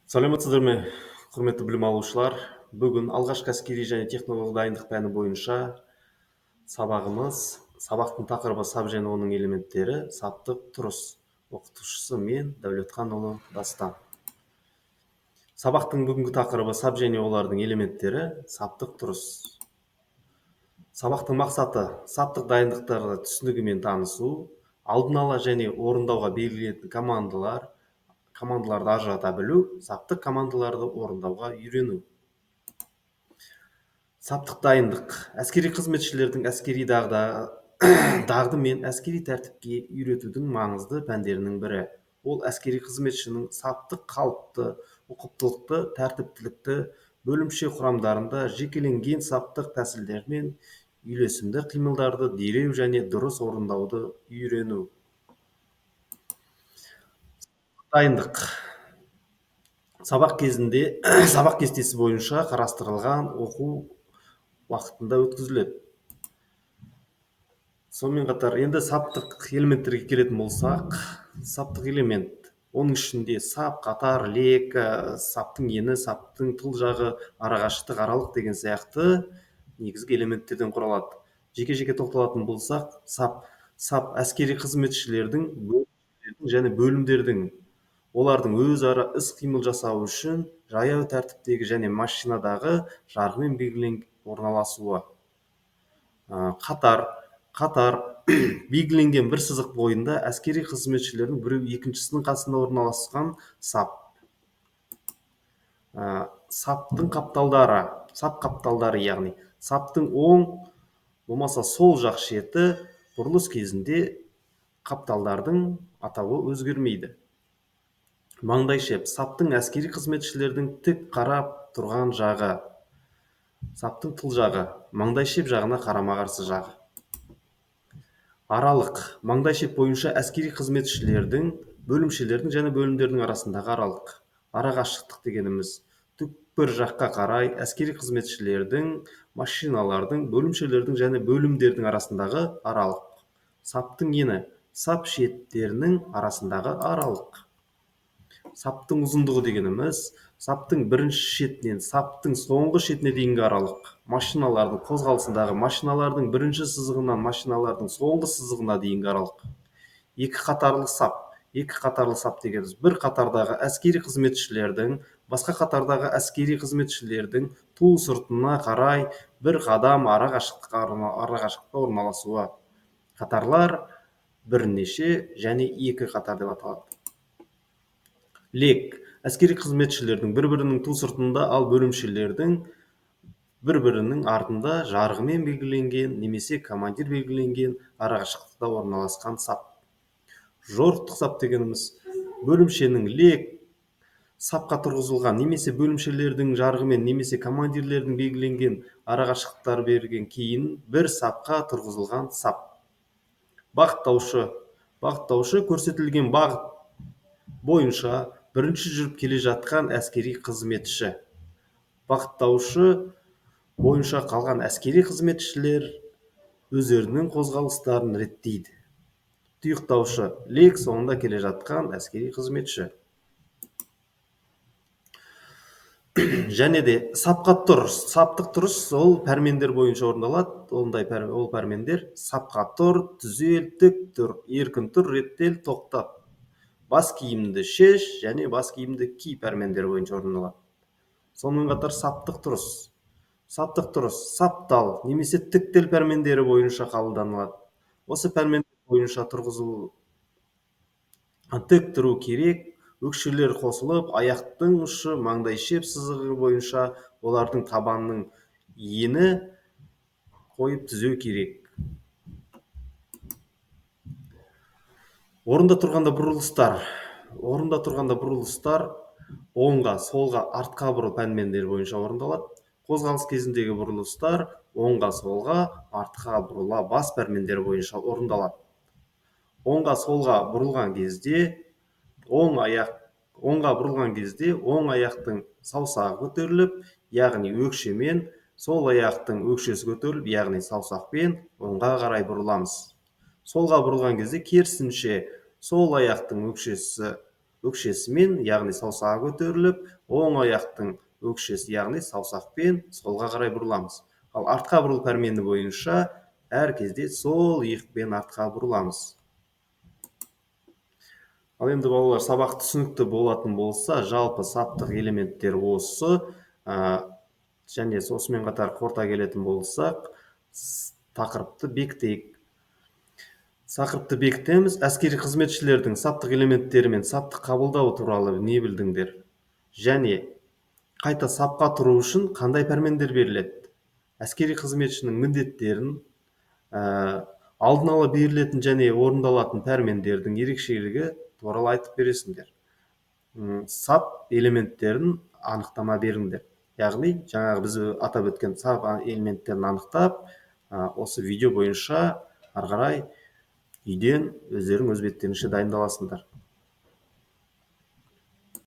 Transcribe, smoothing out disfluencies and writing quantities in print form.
Саламатсыздар ме, құрметті білім алушылар. Бүгін алғашқы әскери және технологиялық дайындық пәні бойынша сабақтың тақырыбы сап және оның элементтері, саптық тұрыс. Оқытушысы мен Дәулетханұлы Дастан. Сабақтың бүгінгі тақырыбы сап және олардың элементтері, саптық тұрыс. Сабақтың мақсаты саптық дайындықтарды түсінігімен танысу, алдын ала және орындауға белгіленетін командаларды ажырата білу, саптық командаларды орындауға үйрену. Саптық дайындық әскери қызметшілердің әскери дағды мен әскери тәртіпке үйретудің маңызды пәндерінің бірі. Ол әскери қызметшінің саптық қалыпты, ұқыптылықты, тәртіптілікті, бөлімше құрамдарында жекеленген саптық тәсілдер мен үйлесімді қимылдарды дереу және дұрыс орындауды үйрену. Дайындық сабақ кестесі бойынша қарастырылған оқу уақытында өткізіледі. Сонымен қатар енді саптық элементтерге келетін болсақ, саптық элемент оның ішінде сап, қатар, лек, саптың ені, саптың тыл жағы, арақашықтық, аралық деген сияқты негізгі элементтерден құралады. Жеке-жеке тоқталатын болсақ, сап әскери қызметшілердің және бөлімдердің олардың өзара іс-қимыл жасауы үшін жаяу тәртіптегі және машинадағы жарғымен белгіленген орналасуы. Қатар белгіленген бір сызық бойында әскери қызметшілердің біреу екіншісінің қасында орналасқан сап. Саптың сап қапталдары, яғни саптың оң болмаса сол жақ шеті бұрылыс кезінде қапталдардың атауы өзгермейді. Маңдайшеп саптың әскери қызметшілердің тік қарап тұрған жағы. Саптың тыл жағы маңдайшеп жағына қарама-қарсы жағы. Аралық маңдайшеп бойынша әскери қызметшілердің, бөлімшелердің және бөлімдердің арасындағы аралық. Арақашықтық дегеніміз түкпір жаққа қарай әскери қызметшілердің, машиналардың, бөлімшелердің және бөлімдердің арасындағы аралық. Саптың ені сап шеттерінің арасындағы аралық. Саптың ұзындығы дегеніміз саптың бірінші шетінен саптың соңғы шетіне дейінгі аралық. Машиналардың қозғалысындағы машиналардың бірінші сызығынан машиналардың соңғы сызығына дейінгі аралық. Екі қатарлы сап дегеніміз бір қатардағы әскери қызметшілердің басқа қатардағы әскери қызметшілердің ту сыртына қарай бір қадам арақашықтықта орналасуы. Қатарлар бірнеше және екі қатар деп аталады. Лек әскери қызметшілердің бір-бірінің ту сыртында, ал бөлімшелердің бір-бірінің артында жарғымен белгіленген немесе командир белгіленген арақашықтықта орналасқан сап. Жорықтық сап дегеніміз бөлімшенің лек сапқа тұрғызылған немесе бөлімшелердің жарғымен немесе командирлердің белгіленген арақашықтықтар берген кейін бір сапқа тұрғызылған сап. Бағыттаушы көрсетілген бағыт бойынша бірінші жүріп келе жатқан әскери қызметші. Бағыттаушы бойынша қалған әскери қызметшілер өздерінің қозғалыстарын реттейді. Тұйықтаушы лек соңында келе жатқан әскери қызметші. Және де саптық тұрыс ол пәрмендер бойынша орындалады. Ол пәрмендер сапқа тұр, түзел, тік тұр, еркін тұр, реттел, тоқтат. Бас киімді шеш және бас киімді ки пәрмендері бойынша орындалады. Сонымен қатар саптық тұрыс саптал немесе тіктел пәрмендері бойынша қабылданылады. Осы пәрмендер бойынша тік тұру керек, өкшелер қосылып, аяқтың ұшы маңдайшеп сызығы бойынша олардың табанның ені қойып түзеу керек. Орында тұрғанда бұрылыстар оңға, солға, артқа бұрыл пәрмендері бойынша орындалады. Қозғалыс кезіндегі бұрылыстар оңға, солға, артқа бұрыла бас пәрмендері бойынша орындалады. Оңға, солға бұрылған кезде оң аяқтың саусағы көтеріліп, яғни өкшемен, сол аяқтың өкшесі көтеріліп, яғни саусақпен оңға қарай бұрыламыз. Солға бұрылған кезде керісінше сол аяқтың өкшесімен, яғни саусағы көтеріліп, оң аяқтың өкшесі, яғни саусақпен солға қарай бұрыламыз. Ал артқа бұрыл пәрмені бойынша әр кезде сол иықпен артқа бұрыламыз. Ал енді балалар, сабақ түсінікті болатын болса, жалпы саптық элементтер осы. Және осымен қатар қорыта келетін болсақ, тақырыпты бекітейік. Тақырыпты бекітеміз. Әскери қызметшілердің саптық элементтері мен саптық қабылдауы туралы не білдіңдер? Және қайта сапқа тұру үшін қандай пәрмендер беріледі? Әскери қызметшінің міндеттерін, алдын ала берілетін және орындалатын пәрмендердің ерекшелігі туралы айтып бересіңдер. Сап элементтерін анықтама беріңдер. Яғни, жаңағы біз атап өткен сап элементтерін анықтап, осы видео бойынша ары қарай үйден өздерің өз беттеріңізше дайындаласыңдар.